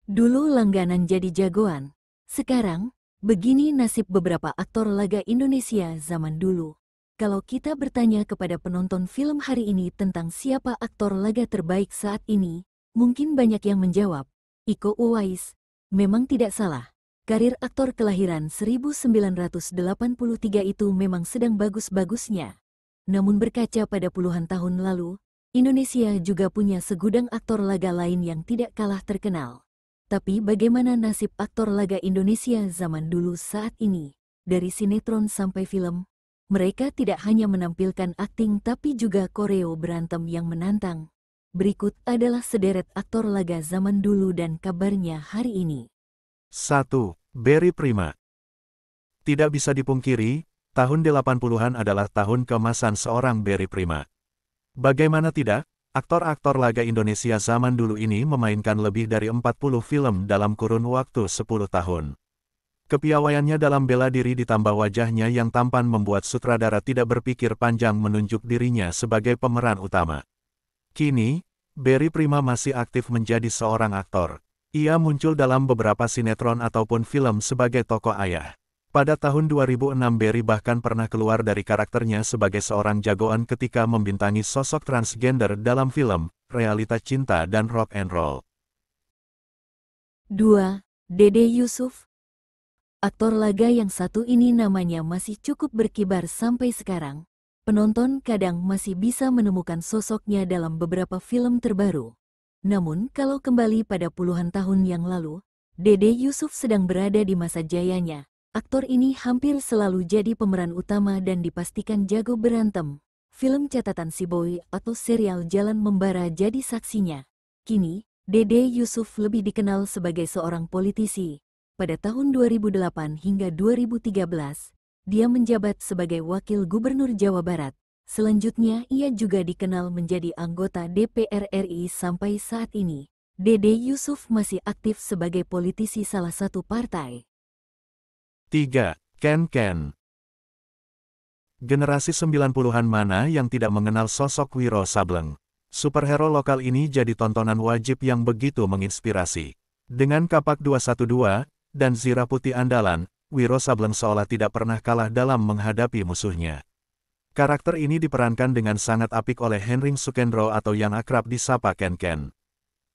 Dulu langganan jadi jagoan. Sekarang, begini nasib beberapa aktor laga Indonesia zaman dulu. Kalau kita bertanya kepada penonton film hari ini tentang siapa aktor laga terbaik saat ini, mungkin banyak yang menjawab, Iko Uwais. Memang tidak salah. Karir aktor kelahiran 1983 itu memang sedang bagus-bagusnya. Namun berkaca pada puluhan tahun lalu, Indonesia juga punya segudang aktor laga lain yang tidak kalah terkenal. Tapi bagaimana nasib aktor laga Indonesia zaman dulu saat ini? Dari sinetron sampai film, mereka tidak hanya menampilkan akting tapi juga koreo berantem yang menantang. Berikut adalah sederet aktor laga zaman dulu dan kabarnya hari ini. 1. Barry Prima. Tidak bisa dipungkiri, tahun 80-an adalah tahun keemasan seorang Barry Prima. Bagaimana tidak? Aktor-aktor laga Indonesia zaman dulu ini memainkan lebih dari 40 film dalam kurun waktu 10 tahun. Kepiawaiannya dalam bela diri ditambah wajahnya yang tampan membuat sutradara tidak berpikir panjang menunjuk dirinya sebagai pemeran utama. Kini, Barry Prima masih aktif menjadi seorang aktor. Ia muncul dalam beberapa sinetron ataupun film sebagai tokoh ayah. Pada tahun 2006 Barry bahkan pernah keluar dari karakternya sebagai seorang jagoan ketika membintangi sosok transgender dalam film, Realita Cinta dan Rock and Roll. 2. Dede Yusuf. Aktor laga yang satu ini namanya masih cukup berkibar sampai sekarang. Penonton kadang masih bisa menemukan sosoknya dalam beberapa film terbaru. Namun kalau kembali pada puluhan tahun yang lalu, Dede Yusuf sedang berada di masa jayanya. Aktor ini hampir selalu jadi pemeran utama dan dipastikan jago berantem. Film catatan si Boy atau serial Jalan Membara jadi saksinya. Kini, Dede Yusuf lebih dikenal sebagai seorang politisi. Pada tahun 2008 hingga 2013, dia menjabat sebagai Wakil Gubernur Jawa Barat. Selanjutnya ia juga dikenal menjadi anggota DPR RI sampai saat ini. Dede Yusuf masih aktif sebagai politisi salah satu partai. 3. Ken Ken. Generasi 90-an mana yang tidak mengenal sosok Wiro Sableng? Superhero lokal ini jadi tontonan wajib yang begitu menginspirasi. Dengan kapak 212 dan zirah putih andalan, Wiro Sableng seolah tidak pernah kalah dalam menghadapi musuhnya. Karakter ini diperankan dengan sangat apik oleh Henry Sukendro atau yang akrab disapa Ken Ken.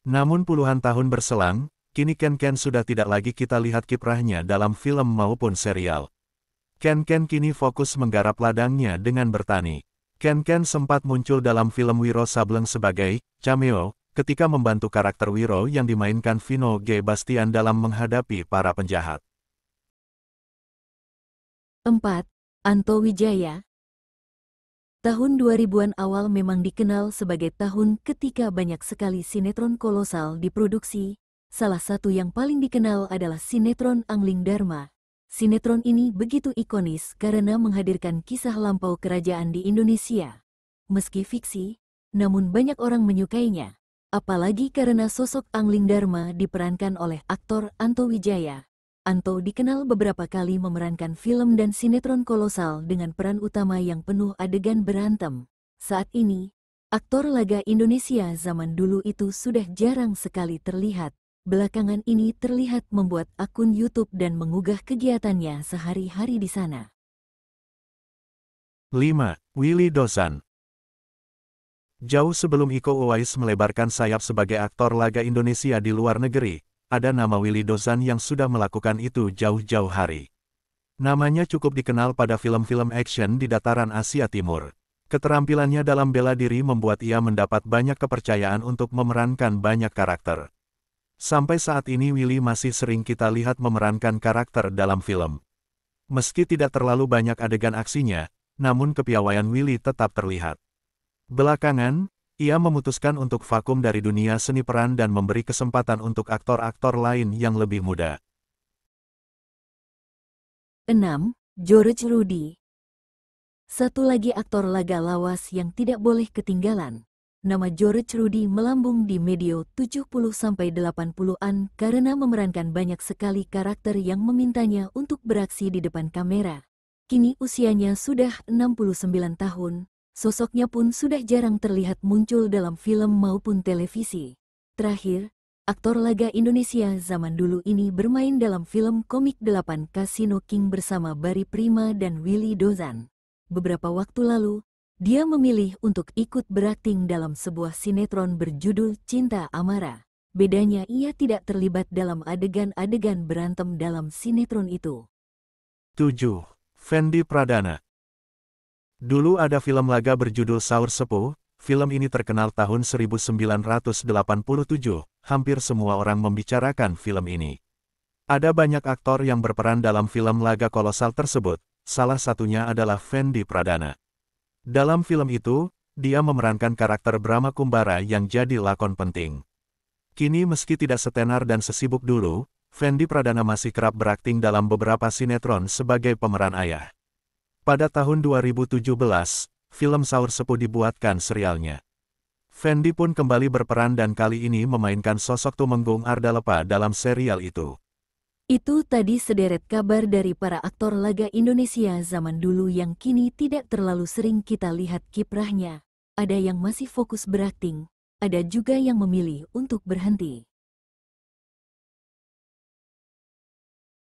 Namun puluhan tahun berselang, kini Ken Ken sudah tidak lagi kita lihat kiprahnya dalam film maupun serial. Ken Ken kini fokus menggarap ladangnya dengan bertani. Ken Ken sempat muncul dalam film Wiro Sableng sebagai cameo, ketika membantu karakter Wiro yang dimainkan Vino G. Bastian dalam menghadapi para penjahat. 4. Anto Wijaya. Tahun 2000-an awal memang dikenal sebagai tahun ketika banyak sekali sinetron kolosal diproduksi. Salah satu yang paling dikenal adalah sinetron Angling Dharma. Sinetron ini begitu ikonis karena menghadirkan kisah lampau kerajaan di Indonesia. Meski fiksi, namun banyak orang menyukainya. Apalagi karena sosok Angling Dharma diperankan oleh aktor Anto Wijaya. Anto dikenal beberapa kali memerankan film dan sinetron kolosal dengan peran utama yang penuh adegan berantem. Saat ini, aktor laga Indonesia zaman dulu itu sudah jarang sekali terlihat. Belakangan ini terlihat membuat akun YouTube dan mengunggah kegiatannya sehari-hari di sana. 5. Willy Dozan. Jauh sebelum Iko Uwais melebarkan sayap sebagai aktor laga Indonesia di luar negeri, ada nama Willy Dozan yang sudah melakukan itu jauh-jauh hari. Namanya cukup dikenal pada film-film action di dataran Asia Timur. Keterampilannya dalam bela diri membuat ia mendapat banyak kepercayaan untuk memerankan banyak karakter. Sampai saat ini Willy masih sering kita lihat memerankan karakter dalam film. Meski tidak terlalu banyak adegan aksinya, namun kepiawaian Willy tetap terlihat. Belakangan, ia memutuskan untuk vakum dari dunia seni peran dan memberi kesempatan untuk aktor-aktor lain yang lebih muda. 6. George Rudy. Satu lagi aktor laga lawas yang tidak boleh ketinggalan. Nama George Rudy melambung di medio 70-80-an karena memerankan banyak sekali karakter yang memintanya untuk beraksi di depan kamera. Kini usianya sudah 69 tahun, sosoknya pun sudah jarang terlihat muncul dalam film maupun televisi. Terakhir, Aktor laga Indonesia zaman dulu ini bermain dalam film komik 8 Casino King bersama Barry Prima dan Willy Dozan. Beberapa waktu lalu, dia memilih untuk ikut berakting dalam sebuah sinetron berjudul Cinta Amara. Bedanya ia tidak terlibat dalam adegan-adegan berantem dalam sinetron itu. 7. Fendi Pradana. Dulu ada film laga berjudul Saur Sepuh. Film ini terkenal tahun 1987, hampir semua orang membicarakan film ini. Ada banyak aktor yang berperan dalam film laga kolosal tersebut, salah satunya adalah Fendi Pradana. Dalam film itu, dia memerankan karakter Brahma Kumbara yang jadi lakon penting. Kini meski tidak setenar dan sesibuk dulu, Fendi Pradana masih kerap berakting dalam beberapa sinetron sebagai pemeran ayah. Pada tahun 2017, film Saur Sepuh dibuatkan serialnya. Fendi pun kembali berperan dan kali ini memainkan sosok Tumenggung Ardalepa dalam serial itu. Itu tadi sederet kabar dari para aktor laga Indonesia zaman dulu yang kini tidak terlalu sering kita lihat kiprahnya. Ada yang masih fokus berakting, ada juga yang memilih untuk berhenti.